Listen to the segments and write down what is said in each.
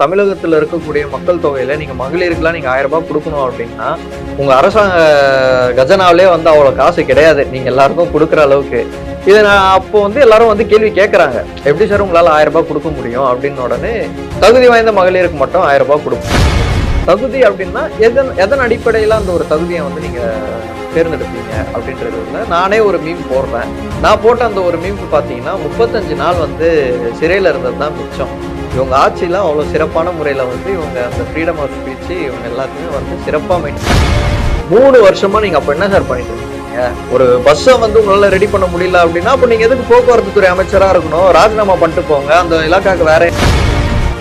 தமிழகத்துல இருக்கக்கூடிய மக்கள் தொகையில நீங்க மகளிருக்குலாம் நீங்க 1000 ரூபாய் கொடுக்கணும் அப்படின்னா உங்க அரசாங்க கஜனாவிலே வந்து அவ்வளவு காசு கிடையாது நீங்க எல்லாருக்கும் கொடுக்குற அளவுக்கு. இதை நான் அப்போ வந்து எல்லாரும் வந்து கேள்வி கேட்கறாங்க, எப்படி சார் உங்களால 1000 ரூபாய் கொடுக்க முடியும் அப்படின்னு. உடனே தகுதி வாய்ந்த மகளிருக்கு மட்டும் 1000 ரூபாய் கொடுப்போம். தகுதி அப்படின்னா எதன் அடிப்படையில அந்த ஒரு தகுதியை வந்து நீங்க தேர்ந்தெடுப்பீங்க அப்படின்றது இல்லை. நானே ஒரு மீம் போடுறேன். நான் போட்ட அந்த ஒரு மீம்க்கு பார்த்தீங்கன்னா 35 நாள் வந்து சிறையில் இருந்தது தான் மிச்சம். இவங்க ஆட்சியெலாம் அவ்வளோ சிறப்பான முறையில் வந்து இவங்க அந்த ஃப்ரீடம் ஆஃப் ஸ்பீச் இவங்க எல்லாத்தையுமே வந்து சிறப்பாக மெயின்டைன் 3 வருஷமா நீங்கள் அப்போ என்ன சார் பண்ணிட்டு இருக்கீங்க? ஒரு பஸ்ஸை வந்து உங்களால் ரெடி பண்ண முடியல அப்படின்னா அப்போ நீங்கள் எதுக்கு போக்குவரத்து துறை அமைச்சராக இருக்கணும்? ராஜினாமா பண்ணிட்டு போங்க, அந்த இலாக்காவுக்கு வேற.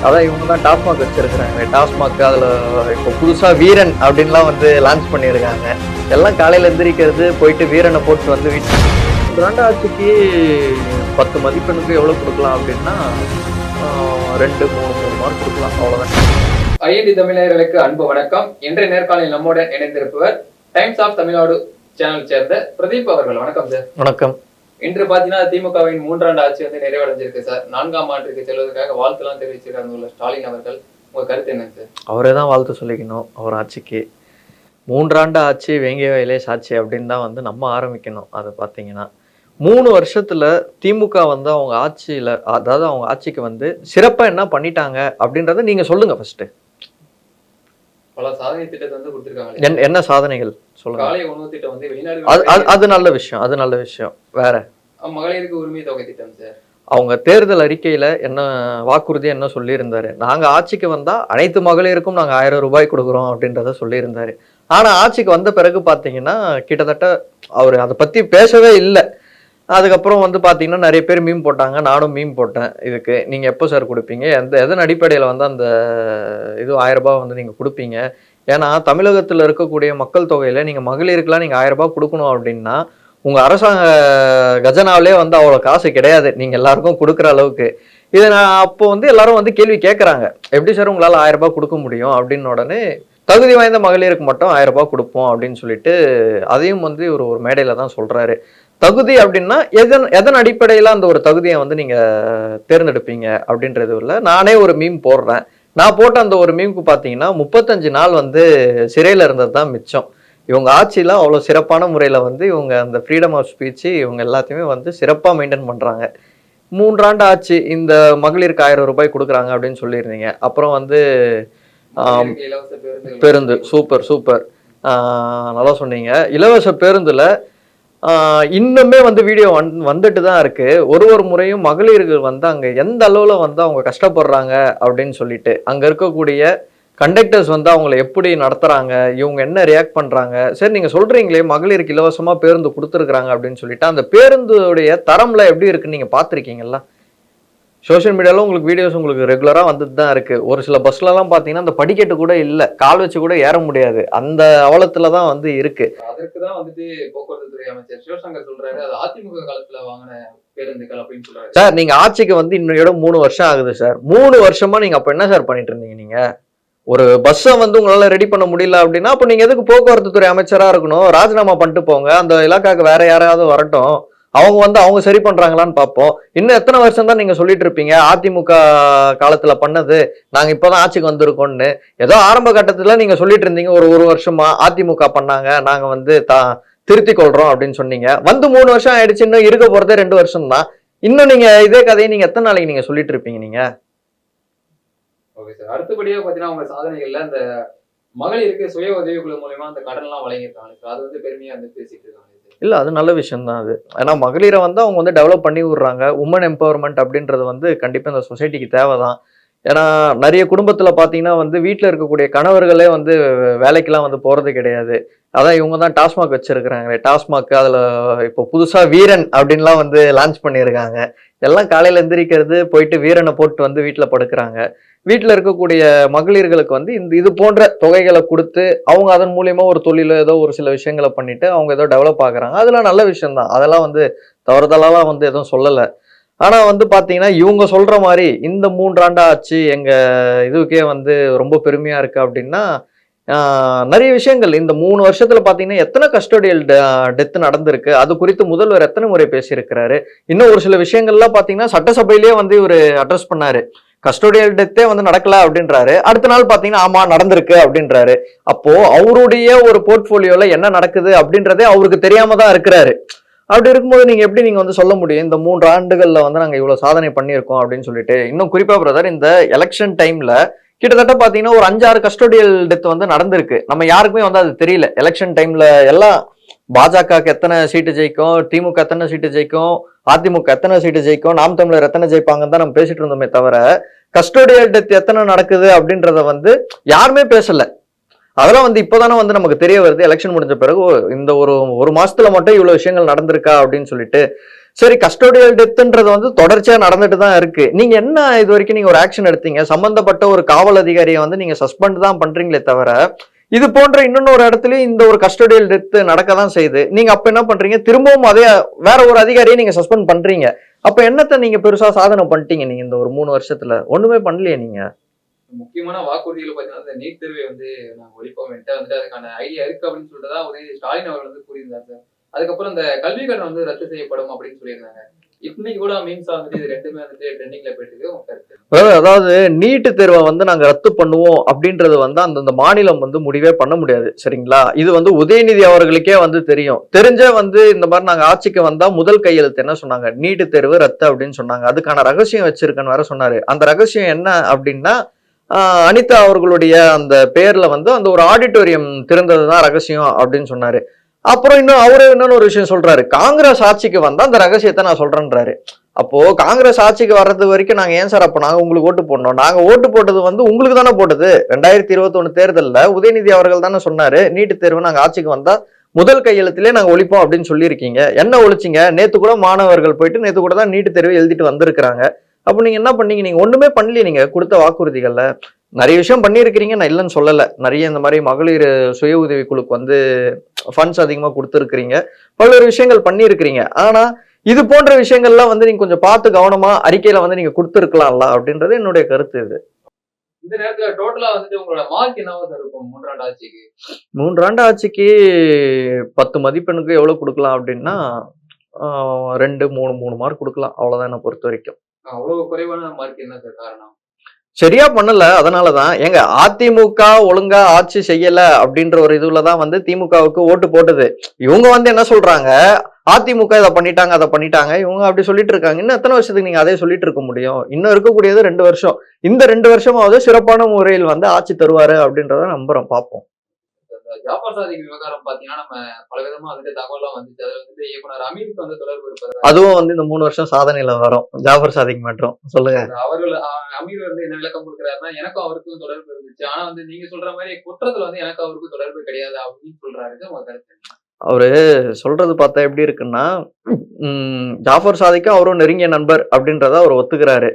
அதான் இவங்க தான் டாஸ்மாக் வச்சிருக்கிறாங்க. டாஸ்மாக் அதில் இப்போ புதுசாக வீரன் அப்படின்லாம் வந்து லான்ச் பண்ணியிருக்காங்க. எல்லாம் காலையில் எந்திரிக்கிறது, போயிட்டு வீரனை போட்டு வந்து வீட்டு ஆட்சிக்கு 10 மதிப்பெண்ணுக்கு எவ்வளோ கொடுக்கலாம் அப்படின்னா 2-3 மார்க் கொடுக்கலாம், அவ்வளோதான். ஐஎன்டி தமிழர்களுக்கு அன்பு வணக்கம். இன்றைய நேர்காணலில் நம்முடன் இணைந்திருப்பவர் டைம்ஸ் ஆஃப் தமிழ்நாடு சேனல் சேர்ந்த பிரதீப் அவர்கள். வணக்கம் சார். வணக்கம். இன்று பாத்தீங்கன்னா திமுகவின் 3ஆண்டு ஆட்சி வந்து நிறைவடைஞ்சிருக்கு சார். 4ஆம் ஆண்டுக்கு செல்வதற்காக வாழ்த்துலாம் தெரிவிச்சிருக்காங்க ஸ்டாலின் அவர்கள். உங்க கருத்து என்ன சார்? அவரே தான் வாழ்த்து சொல்லிக்கணும். அவர் ஆட்சிக்கு 3 ஆண்டு ஆட்சி வேங்கிய வயலே சாட்சி அப்படின்னு தான் வந்து நம்ம ஆரம்பிக்கணும். அதை பார்த்தீங்கன்னா 3 வருஷத்துல திமுக வந்து அவங்க ஆட்சியில, அதாவது அவங்க ஆட்சிக்கு வந்து சிறப்பா என்ன பண்ணிட்டாங்க அப்படின்றத நீங்க சொல்லுங்க ஃபர்ஸ்ட். பல சாதனை திட்டத்தை வந்து கொடுத்திருக்காங்க. என்ன சாதனைகள் சொல்லுங்க. காலை உணவு திட்டம் வந்து வெளிநாடு, அது நல்ல விஷயம், அது நல்ல விஷயம். வேற மகளிருக்கு உரிமை தொகை திட்டம் சார். அவங்க தேர்தல் அறிக்கையில என்ன வாக்குறுதி என்ன சொல்லியிருந்தாரு, நாங்க ஆட்சிக்கு வந்தா அனைத்து மகளிருக்கும் நாங்க 1000 ரூபாய் கொடுக்குறோம் அப்படின்றத சொல்லியிருந்தாரு. ஆனா ஆட்சிக்கு வந்த பிறகு பாத்தீங்கன்னா கிட்டத்தட்ட அவர் அதை பத்தி பேசவே இல்லை. அதுக்கப்புறம் வந்து பார்த்தீங்கன்னா நிறைய பேர் மீம் போட்டாங்க, நானும் மீம் போட்டேன். இதுக்கு நீங்கள் எப்போ சார் கொடுப்பீங்க, எதன் அடிப்படையில் வந்து அந்த இது 1000 ரூபாய் வந்து நீங்கள் கொடுப்பீங்க? ஏன்னா தமிழகத்தில் இருக்கக்கூடிய மக்கள் தொகையில் நீங்கள் மகளிருக்குலாம் நீங்கள் 1000 ரூபாய் கொடுக்கணும் அப்படின்னா உங்கள் அரசாங்க கஜனாவிலே வந்து அவ்வளோ காசு கிடையாது நீங்கள் எல்லாருக்கும் கொடுக்குற அளவுக்கு. இதை நான் அப்போ வந்து எல்லாரும் வந்து கேள்வி கேட்குறாங்க, எப்படி சார் உங்களால் 1000 ரூபாய் கொடுக்க முடியும் அப்படின்னு. உடனே தகுதி வாய்ந்த மகளிருக்கு மட்டும் 1000 ரூபாய் கொடுப்போம் அப்படின்னு சொல்லிட்டு அதையும் வந்து ஒரு மேடையில் தான் சொல்கிறாரு. தகுதி அப்படின்னா எதன் அடிப்படையில அந்த ஒரு தகுதியை வந்து நீங்க தேர்ந்தெடுப்பீங்க அப்படின்றது இல்லை. நானே ஒரு மீம் போடுறேன். நான் போட்ட அந்த ஒரு மீம்க்கு பார்த்தீங்கன்னா 35 நாள் வந்து சிறையில் இருந்தது தான் மிச்சம். இவங்க ஆட்சியெலாம் அவ்வளோ சிறப்பான முறையில் வந்து இவங்க அந்த ஃப்ரீடம் ஆஃப் ஸ்பீச் இவங்க எல்லாத்தையுமே வந்து சிறப்பாக மெயின்டைன் பண்ணுறாங்க. 3 ஆண்டு ஆட்சி, இந்த மகளிருக்கு 1000 ரூபாய் கொடுக்குறாங்க அப்படின்னு சொல்லியிருந்தீங்க. அப்புறம் வந்து பேருந்து, சூப்பர் சூப்பர், நல்லா சொன்னீங்க. இலவச பேருந்துல இன்னுமே வந்து வீடியோ வந்துட்டு தான் இருக்கு. ஒரு முறையும் மகளிர்கள் வந்து அங்க எந்த அளவுல வந்து அவங்க கஷ்டப்படுறாங்க அப்படின்னு சொல்லிட்டு அங்க இருக்கக்கூடிய கண்டக்டர்ஸ் வந்து அவங்களை எப்படி நடத்துறாங்க, இவங்க என்ன ரியாக்ட் பண்றாங்க. சரி, நீங்க சொல்றீங்களே மகளிருக்கு இலவசமா பேருந்து கொடுத்துருக்குறாங்க அப்படின்னு சொல்லிட்டு அந்த பேருந்துடைய தரம்ல எப்படி இருக்குன்னு நீங்க பாத்திருக்கீங்களா? சோஷியல் மீடியாவில் உங்களுக்கு வீடியோஸ் உங்களுக்கு ரெகுலராக வந்துட்டு தான் இருக்குது. ஒரு சில பஸ்லலாம் பார்த்தீங்கன்னா அந்த படிக்கட்டு கூட இல்லை, கால் வச்சு கூட ஏற முடியாது, அந்த அவலத்தில் தான் வந்து இருக்குது. அதற்கு தான் வந்துட்டு போக்குவரத்து துறை அமைச்சர் சிவசங்கர் சொல்றாரு, அது அதிமுக காலத்தில் வாங்கின பேருந்துகள் அப்படின்னு சொல்றாரு. சார், நீங்கள் ஆட்சிக்கு வந்து இன்னையோட 3 வருஷம் ஆகுது சார். 3 வருஷமா நீங்கள் அப்போ என்ன சார் பண்ணிட்டு இருந்தீங்க? நீங்கள் ஒரு பஸ்ஸை வந்து உங்களால் ரெடி பண்ண முடியல அப்படின்னா அப்போ நீங்கள் எதுக்கு போக்குவரத்து துறை அமைச்சராக இருக்கணும்? ராஜினாமா பண்ணிட்டு போங்க, அந்த இலாக்காவுக்கு வேற யாராவது வரட்டும், அவங்க வந்து அவங்க சரி பண்றாங்களான்னு பார்ப்போம். இன்னும் எத்தனை வருஷம் தான் நீங்க சொல்லிட்டு இருப்பீங்க அதிமுக காலத்துல பண்ணது நாங்க இப்பதான் ஆட்சிக்கு வந்திருக்கோம்னு? ஏதோ ஆரம்ப கட்டத்துல நீங்க சொல்லிட்டு இருந்தீங்க, ஒரு வருஷமா அதிமுக பண்ணாங்க, நாங்க வந்து திருத்தி கொள்றோம் அப்படின்னு சொன்னீங்க. வந்து 3 வருஷம் ஆயிடுச்சு, இன்னும் இருக்க போறதே 2 வருஷம் தான். இன்னும் நீங்க இதே கதையை நீங்க எத்தனை நாளைக்கு நீங்க சொல்லிட்டு இருப்பீங்க? நீங்க ஓகே சார். அடுத்தபடியா பாத்தீங்கன்னா உங்க சாதனைகள்ல அந்த மகளிருக்கு சுய உதவிக்குழு மூலமா அந்த கடன் எல்லாம் வழங்கியிருக்காங்க. அது வந்து பெருமையா வந்து பேசிட்டு இருக்காங்க. இல்லை, அது நல்ல விஷயம் தான் அது. ஏன்னா மகளிரை வந்து அவங்க வந்து டெவலப் பண்ணி விடுறாங்க. உமன் எம்பவர்மெண்ட் அப்படின்றது வந்து கண்டிப்பாக இந்த சொசைட்டிக்கு தேவை தான். ஏன்னா நிறைய குடும்பத்தில் பார்த்தீங்கன்னா வந்து வீட்டில் இருக்கக்கூடிய கணவர்களே வந்து வேலைக்கெல்லாம் வந்து போகிறது கிடையாது. அதான் இவங்க தான் டாஸ்மாக் வச்சிருக்கிறாங்களே, டாஸ்மாக் அதில் இப்போ புதுசாக வீரன் அப்படின்லாம் வந்து லான்ச் பண்ணியிருக்காங்க. எல்லாம் காலையில் எந்திரிக்கிறது, போயிட்டு வீரனை போட்டு வந்து வீட்டில் படுக்கிறாங்க. வீட்டில் இருக்கக்கூடிய மகளிர்களுக்கு வந்து இது போன்ற தொகைகளை கொடுத்து அவங்க அதன் மூலியமா ஒரு தொழில ஏதோ ஒரு சில விஷயங்களை பண்ணிட்டு அவங்க ஏதோ டெவலப் ஆகுறாங்க. அதெல்லாம் நல்ல விஷயம் தான். அதெல்லாம் வந்து தவறுதலாலாம் வந்து எதுவும் சொல்லலை. ஆனா வந்து பாத்தீங்கன்னா இவங்க சொல்ற மாதிரி இந்த 3 ஆண்டு ஆட்சி எங்க இதுக்கே வந்து ரொம்ப பெருமையா இருக்கு அப்படின்னா நிறைய விஷயங்கள் இந்த 3 வருஷத்துல பாத்தீங்கன்னா எத்தனை கஸ்டோடியல் டெத் நடந்திருக்கு, அது குறித்து முதல்வர் எத்தனை முறை பேசியிருக்கிறாரு. இன்னும் ஒரு சில விஷயங்கள்லாம் பாத்தீங்கன்னா சட்டசபையிலேயே வந்து இவர் அட்ரஸ் பண்ணாரு. கஸ்டோடியல் டெத்தே வந்து நடக்கல அப்படின்றாரு. அடுத்த நாள் பாத்தீங்கன்னா ஆமா நடந்திருக்கு அப்படின்றாரு. அப்போ அவருடைய ஒரு போர்ட்போலியோல என்ன நடக்குது அப்படின்றதே அவருக்கு தெரியாம தான் இருக்கிறாரு. அப்படி இருக்கும்போது நீங்க எப்படி நீங்க வந்து சொல்ல முடியும் இந்த 3 ஆண்டுகள்ல வந்து நாங்க இவ்வளவு சாதனை பண்ணியிருக்கோம் அப்படின்னு சொல்லிட்டு. இன்னும் குறிப்பா பிரதர், இந்த எலெக்ஷன் டைம்ல கிட்டத்தட்ட பாத்தீங்கன்னா ஒரு 5-6 கஸ்டோடியல் டெத் வந்து நடந்திருக்கு. நம்ம யாருக்குமே வந்து அது தெரியல. எலெக்ஷன் டைம்ல எல்லாம் பாஜகவுக்கு எத்தனை சீட்டு ஜெயிக்கும், திமுக எத்தனை சீட்டு ஜெயிக்கும், அதிமுக எத்தனை சீட்டு ஜெயிக்கும், நாம் தமிழர் எத்தனை ஜெயிப்பாங்கன்னு தான் நம்ம பேசிட்டு இருந்தோமே தவிர கஸ்டோடியல் டெத் எத்தனை நடக்குது அப்படின்றத வந்து யாருமே பேசல. அதெல்லாம் வந்து இப்போதானே வந்து நமக்கு தெரிய வருது எலெக்ஷன் முடிஞ்ச பிறகு. இந்த ஒரு மாசத்துல மட்டும் இவ்வளவு விஷயங்கள் நடந்திருக்கா அப்படின்னு சொல்லிட்டு. சரி, கஸ்டோடியல் டெத்ன்றது வந்து தொடர்ச்சியா நடந்துட்டு தான் இருக்கு. நீங்க என்ன இது வரைக்கும் நீங்க ஒரு ஆக்ஷன் எடுத்தீங்க? சம்பந்தப்பட்ட ஒரு காவல் அதிகாரியை வந்து நீங்க சஸ்பெண்ட் தான் பண்றீங்களே தவிர இது போன்ற இன்னொரு இடத்துலயும் இந்த ஒரு கஸ்டோடியல் டெத் நடக்க தான் செய்யுது. நீங்க அப்ப என்ன பண்றீங்க? திரும்பவும் அதே வேற ஒரு அதிகாரியை நீங்க சஸ்பெண்ட் பண்றீங்க. அப்ப என்னத்த நீங்க பெருசா சாதனை பண்ணிட்டீங்க நீங்க இந்த ஒரு 3 வருஷத்துல? ஒண்ணுமே பண்ணலையே நீங்க. முக்கியமான வாக்குறுதிகள் பாத்தீங்கன்னா இந்த நீட் தேர்வை வந்து நாங்க ஒழிப்போம் வந்துட்டு அதுக்கான ஐடியா இருக்கு அப்படின்னு சொல்லிட்டு தான் உதயநிதி ஸ்டாலின் அவர்கள் வந்து கூறியிருந்தார் சார். அதுக்கப்புறம் இந்த கல்வி கடன் வந்து ரத்து செய்யப்படும் அப்படின்னு சொல்லியிருந்தாங்க. இன்னைக்கு கூட மீம்ஸா வந்துட்டு இது ரெண்டுமே வந்துட்டு ட்ரெண்டிங்ல போயிட்டு இருக்கு. உங்க கருத்து? அதாவது நீட்டு தேர்வை வந்து நாங்க ரத்து பண்ணுவோம் அப்படின்றது வந்து அந்தந்த மாநிலம் வந்து முடிவே பண்ண முடியாது. சரிங்களா? இது வந்து உதயநிதி அவர்களுக்கே வந்து தெரியும். தெரிஞ்சே வந்து இந்த மாதிரி நாங்க ஆட்சிக்கு வந்தா முதல் கையெழுத்து என்ன சொன்னாங்க? நீட்டு தேர்வு ரத்து அப்படின்னு சொன்னாங்க. அதுக்கான ரகசியம் வச்சிருக்கேன்னு வேற சொன்னாரு. அந்த ரகசியம் என்ன அப்படின்னா அனிதா அவர்களுடைய அந்த பேர்ல வந்து அந்த ஒரு ஆடிட்டோரியம் திறந்ததுதான் ரகசியம் அப்படின்னு சொன்னாரு. அப்புறம் இன்னும் அவரே இன்னொன்னு ஒரு விஷயம் சொல்றாரு. காங்கிரஸ் ஆட்சிக்கு வந்தா அந்த ரகசியத்தை நான் சொல்றேன்றாரு. அப்போ காங்கிரஸ் ஆட்சிக்கு வர்றது வரைக்கும் நாங்க ஏன் சார் அப்ப நாங்க உங்களுக்கு ஓட்டு போடணும்? நாங்க ஓட்டு போட்டது வந்து உங்களுக்கு தானே போட்டது. 2021 தேர்தல்ல உதயநிதி அவர்கள் தானே சொன்னாரு நீட்டு தேர்வு நாங்க ஆட்சிக்கு வந்தா முதல் கையெழுத்திலே நாங்க ஒழிப்போம் அப்படின்னு சொல்லியிருக்கீங்க. என்ன ஒழிச்சிங்க? நேத்து கூட மாணவர்கள் போயிட்டு நேத்து கூட தான் நீட்டு தேர்வு எழுதிட்டு வந்திருக்கிறாங்க. அப்ப நீங்க என்ன பண்ணீங்க? நீங்க ஒண்ணுமே பண்ணலையே. நீங்க கொடுத்த வாக்குறுதிகள்ல நிறைய விஷயம் பண்ணியிருக்கிறீங்க, நான் இல்லைன்னு சொல்லல. நிறைய இந்த மாதிரி மகளிர் சுய உதவி குழுக்கு வந்து ஃபண்ட்ஸ் அதிகமா கொடுத்துருக்கிறீங்க, பல்வேறு விஷயங்கள் பண்ணியிருக்கிறீங்க. ஆனா இது போன்ற விஷயங்கள்லாம் வந்து நீங்க கொஞ்சம் பார்த்து கவனமா அறிக்கையில வந்து நீங்க கொடுத்துருக்கலாம்ல அப்படின்றது என்னுடைய கருத்து. இது இந்த நேரத்துல டோட்டலா வந்துட்டு உங்களோட மார்க் என்னவா சார் இருக்கும் 3 ஆண்டு ஆட்சிக்கு? 3 ஆண்டு ஆட்சிக்கு 10 மதிப்பெண்ணுக்கு எவ்வளவு கொடுக்கலாம் அப்படின்னா 2, 3 மார்க் கொடுக்கலாம். அவ்வளவுதான் என்னை பொறுத்த வரைக்கும். அவ்வளவு குறைவான மார்க் என்ன சார் காரணம்? சரியா பண்ணல. அதனாலதான் ஏங்க அதிமுக ஒழுங்கா ஆட்சி செய்யல அப்படின்ற ஒரு இதுலதான் வந்து திமுகவுக்கு ஓட்டு போட்டது. இவங்க வந்து என்ன சொல்றாங்க? அதிமுக இதை பண்ணிட்டாங்க அதை பண்ணிட்டாங்க, இவங்க அப்படி சொல்லிட்டு இருக்காங்க. இன்னும் எத்தனை வருஷத்துக்கு நீங்க அதே சொல்லிட்டு இருக்க முடியும்? இன்னும் இருக்கக்கூடியது 2 வருஷம். இந்த 2 வருஷமாவது சிறப்பான முறையில் வந்து ஆட்சி தருவாரு அப்படின்றத நம்புறோம், பார்ப்போம். ஜாஃபர் சாதிக் விவகாரம் பாத்தீங்கன்னா நம்ம பல விதமா வந்துட்டு தகவலாம் வந்துச்சு. அதுல வந்துட்டு இயக்குனர் அமீருக்கு வந்து தொடர்பு இருப்பது. அதுவும் வந்து இந்த 3 வருஷம் சாதனையில வரும். ஜாஃபர் சாதிக் மற்றும் சொல்லுங்க. அவர்கள் அமீர் வந்து என்ன விளக்கம் கொடுக்குறாருன்னா எனக்கும் அவருக்கும் தொடர்பு இருந்துச்சு. ஆனா வந்து நீங்க சொல்ற மாதிரி குற்றத்துல வந்து எனக்கு அவருக்கும் தொடர்பு கிடையாது அப்படின்னு சொல்றாரு. உங்க கருத்து? அவரு சொல்றது பார்த்தா எப்படி இருக்குன்னா ஜாஃபர் சாதிக்கும் அவரும் நெருங்கிய நண்பர் அப்படின்றத அவர் ஒத்துக்கிறாரு.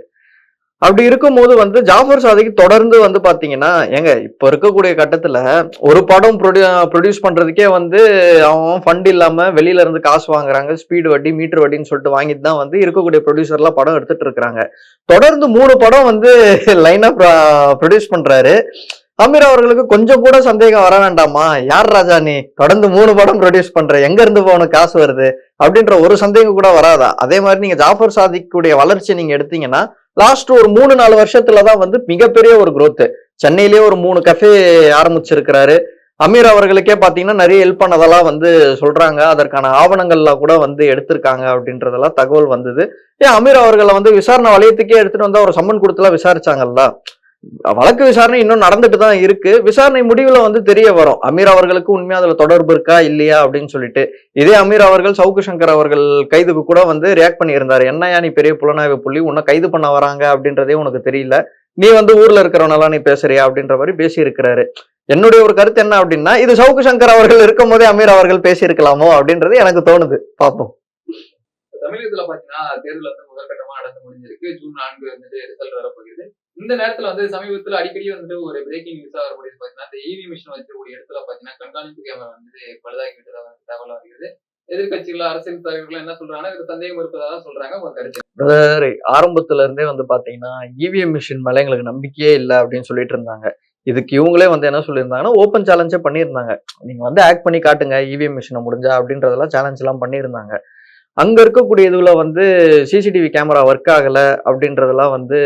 அப்படி இருக்கும்போது வந்து ஜாஃபர் சாதிக் தொடர்ந்து வந்து பாத்தீங்கன்னா ஏங்க இப்ப இருக்கக்கூடிய கட்டத்துல ஒரு படம் ப்ரொடியூஸ் பண்றதுக்கே வந்து அவன் ஃபண்ட் இல்லாம வெளியில இருந்து காசு வாங்குறாங்க. ஸ்பீடு வட்டி மீட்டர் வட்டின்னு சொல்லிட்டு வாங்கிட்டு தான் வந்து இருக்கக்கூடிய ப்ரொடியூசர்லாம் படம் எடுத்துட்டு இருக்காங்க. தொடர்ந்து 3 படம் வந்து லைனா ப்ரொடியூஸ் பண்றாரு. அமீர் அவர்களுக்கு கொஞ்சம் கூட சந்தேகம் வர வேண்டாமா? யார் ராஜா நீ தொடர்ந்து 3 படம் ப்ரொடியூஸ் பண்ற, எங்க இருந்து போன காசு வருது அப்படின்ற ஒரு சந்தேகம் கூட வராதா? அதே மாதிரி நீங்க ஜாஃபர் சாதிக்குடைய வளர்ச்சி நீங்க எடுத்தீங்கன்னா லாஸ்ட் ஒரு 3-4 வருஷத்துலதான் வந்து மிகப்பெரிய ஒரு growth. சென்னையிலேயே ஒரு 3 கஃபே ஆரம்பிச்சிருக்கிறாரு. அமீர் அவர்களுக்கே பாத்தீங்கன்னா நிறைய ஹெல்ப் பண்ணதெல்லாம் வந்து சொல்றாங்க. அதற்கான ஆவணங்கள்லாம் கூட வந்து எடுத்திருக்காங்க அப்படின்றதெல்லாம் தகவல் வந்தது. ஏன் அமீர் அவர்களை வந்து விசாரணை வளையத்துக்கே எடுத்துட்டு வந்தா ஒரு சம்மன் கொடுத்துலாம் விசாரிச்சாங்கல்ல. வழக்கு விசாரணை இன்னும் நடந்துட்டு தான் இருக்கு. விசாரணை முடிவுல வந்து தெரிய வரும் அமீர் அவர்களுக்கு உண்மையா அதுல தொடர்பு இருக்கா இல்லையா அப்படின்னு சொல்லிட்டு. இதே அமீர் அவர்கள் சவுக்கு சங்கர் அவர்கள் கைதுக்கு கூட வந்து ரியாக்ட் பண்ணியிருந்தாரு. என்னையா நீ பெரிய புலனாய்வு புள்ளி, உன்னை கைது பண்ண வராங்க அப்படின்றதே உனக்கு தெரியல, நீ வந்து ஊர்ல இருக்கிறவனெல்லாம் நீ பேசுறியா அப்படின்ற மாதிரி பேசி இருக்கிறாரு. என்னுடைய ஒரு கருத்து என்ன அப்படின்னா இது சவுக்கு சங்கர் அவர்கள் இருக்கும் போதே அமீர் அவர்கள் பேசி இருக்கலாமோ அப்படின்றது எனக்கு தோணுது. பார்ப்போம். தமிழகத்துல பாத்தீங்கன்னா தேர்தல் வந்து முதற்கட்டமா நடந்து முடிஞ்சிருக்கு. ஜூன் 4 வந்துட்டு ரிசல்ட் வரப்போகுது. இந்த நேரத்துல வந்து சமீபத்துல அடிக்கடி வந்துட்டு ஒரு பிரேக்கிங் நியூஸா வரக்கூடியது பாத்தீங்கன்னா இந்த இவி மிஷின் வச்சிருக்கூடிய இடத்துல பாத்தீங்கன்னா கண்காணிப்பு கேமரா வந்துட்டு பழுதாகி விட்டதாக தகவல் வருகிறது. எதிர்கட்சிகள் அரசியல் தலைவர்கள் என்ன சொல்றாங்கன்னா இதுக்கு சந்தேகம் இருப்பதாக சொல்றாங்க. உங்க கருத்து? ஆரம்பத்துல இருந்தே வந்து பாத்தீங்கன்னா இவிஎம் மிஷின் மேல எங்களுக்கு நம்பிக்கையே இல்லை அப்படின்னு சொல்லிட்டு இருந்தாங்க. இதுக்கு இவங்களே வந்து என்ன சொல்லியிருந்தாங்கன்னா ஓப்பன் சேலஞ்சே பண்ணியிருந்தாங்க. நீங்க வந்து ஆக்ட் பண்ணி காட்டுங்க இவிஎம் மிஷினை முடிஞ்சா அப்படின்றதெல்லாம் சேலஞ்ச் எல்லாம் பண்ணியிருந்தாங்க. அங்க இருக்கக்கூடிய இதுல வந்து சிசிடிவி கேமரா ஒர்க் ஆகல அப்படின்றதெல்லாம் வந்து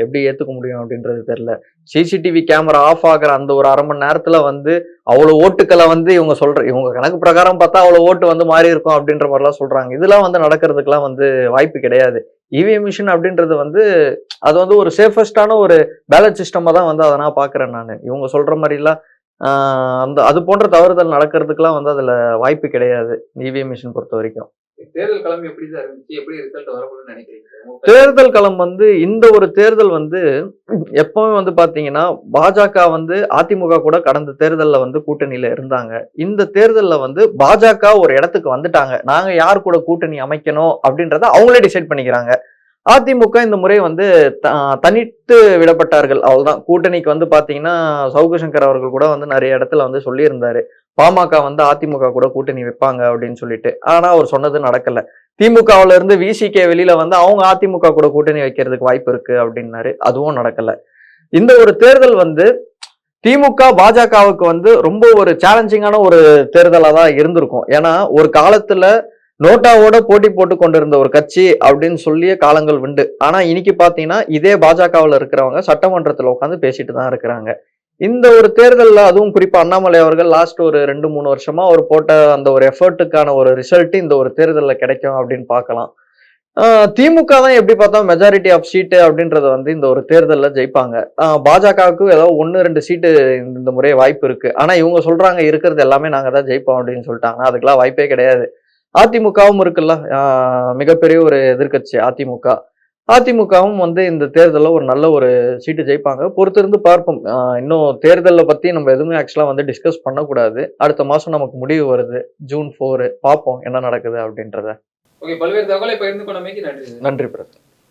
எப்படி ஏத்துக்க முடியும் அப்படின்றது தெரியல. சிசிடிவி கேமரா ஆஃப் ஆகுற அந்த ஒரு 1/2 மணி நேரத்துல வந்து அவ்வளவு ஓட்டுக்களை வந்து இவங்க கணக்கு பிரகாரம் பார்த்தா அவ்வளவு ஓட்டு வந்து மாறி இருக்கும் அப்படின்ற மாதிரிலாம் சொல்றாங்க. இதெல்லாம் வந்து நடக்கிறதுக்கெல்லாம் வந்து வாய்ப்பு கிடையாது. இவிஎம் மிஷின் அப்படின்றது வந்து அது வந்து ஒரு சேஃபஸ்டான ஒரு பேலட் சிஸ்டமா தான் வந்து அதை நான் பாக்குறேன் நானு. இவங்க சொல்ற மாதிரிலாம் அந்த அது போன்ற தவறுதல் நடக்கிறதுக்கெல்லாம் வந்து அதுல வாய்ப்பு கிடையாது. இவிஎம் மிஷின் பொறுத்த வரைக்கும். தேர்தல் களம் எப்படி சார் இருந்துச்சு? எப்படி ரிசல்ட் வரப்போகுதுன்னு நினைக்கிறீங்க? தேர்தல் களம் வந்து இந்த ஒரு தேர்தல் வந்து எப்பவுமே வந்து பாத்தீங்கன்னா பாஜக வந்து அதிமுக கூட கடந்த தேர்தல்ல வந்து கூட்டணியில இருந்தாங்க. இந்த தேர்தல்ல வந்து பாஜக ஒரு இடத்துக்கு வந்துட்டாங்க. நாங்க யார் கூட கூட்டணி அமைக்கணும் அப்படின்றத அவங்களே டிசைட் பண்ணிக்கிறாங்க. அதிமுக இந்த முறை வந்து தனித்து விடப்பட்டார்கள். அவ்வளவுதான். கூட்டணிக்கு வந்து பாத்தீங்கன்னா சவுக்கு சங்கர் அவர்கள் கூட வந்து நிறைய இடத்துல வந்து சொல்லியிருந்தாரு. பாமக வந்து அதிமுக கூட கூட்டணி வைப்பாங்க அப்படின்னு சொல்லிட்டு. ஆனா அவர் சொன்னது நடக்கல. திமுகவுல இருந்து விசிகே வெளியில வந்து அவங்க அதிமுக கூட கூட்டணி வைக்கிறதுக்கு வாய்ப்பு இருக்கு அப்படின்னாரு. அதுவும் நடக்கல. இந்த ஒரு தேர்தல் வந்து திமுக பாஜகவுக்கு வந்து ரொம்ப ஒரு சேலஞ்சிங்கான ஒரு தேர்தலா தான் இருந்திருக்கும். ஏன்னா ஒரு காலத்துல நோட்டாவோட போட்டி போட்டு கொண்டிருந்த ஒரு கட்சி அப்படின்னு சொல்லிய காலங்கள் உண்டு. ஆனா இன்னைக்கு பாத்தீங்கன்னா இதே பாஜகவுல இருக்கிறவங்க சட்டமன்றத்துல உட்காந்து பேசிட்டு தான் இருக்கிறாங்க. இந்த ஒரு தேர்தல்ல அதுவும் குறிப்பா அண்ணாமலை அவர்கள் லாஸ்ட் ஒரு 2-3 வருஷமா அவர் போட்ட அந்த ஒரு எஃபர்ட்டுக்கான ஒரு ரிசல்ட் இந்த ஒரு தேர்தல்ல கிடைக்கும் அப்படின்னு பார்க்கலாம். திமுக தான் எப்படி பார்த்தா மெஜாரிட்டி ஆஃப் சீட்டு அப்படின்றத வந்து இந்த ஒரு தேர்தல்ல ஜெயிப்பாங்க. பாஜகவுக்கு ஏதோ 1-2 சீட்டு இந்த முறை வாய்ப்பு இருக்கு. ஆனா இவங்க சொல்றாங்க இருக்கிறது எல்லாமே நாங்க தான் ஜெயிப்போம் அப்படின்னு சொல்லிட்டாங்க. அதுக்கெல்லாம் வாய்ப்பே கிடையாது. அதிமுகவும் இருக்குல்ல. மிகப்பெரிய ஒரு எதிர்க்கட்சி அதிமுக. அதிமுகவும் வந்து இந்த தேர்தல்ல ஒரு நல்ல ஒரு சீட்டு ஜெயிப்பாங்க. பொறுத்திருந்து பார்ப்போம். இன்னும் தேர்தல பத்தி நம்ம எதுவுமே ஆக்சுவலா வந்து டிஸ்கஸ் பண்ணக்கூடாது. அடுத்த மாசம் நமக்கு முடிவு வருது. ஜூன் 4 பார்ப்போம் என்ன நடக்குது அப்படின்றத. ஓகே, பல்வேறு தகவலை பகிர்ந்து கொண்டமைக்கு நன்றி. நன்றி பிரதர்.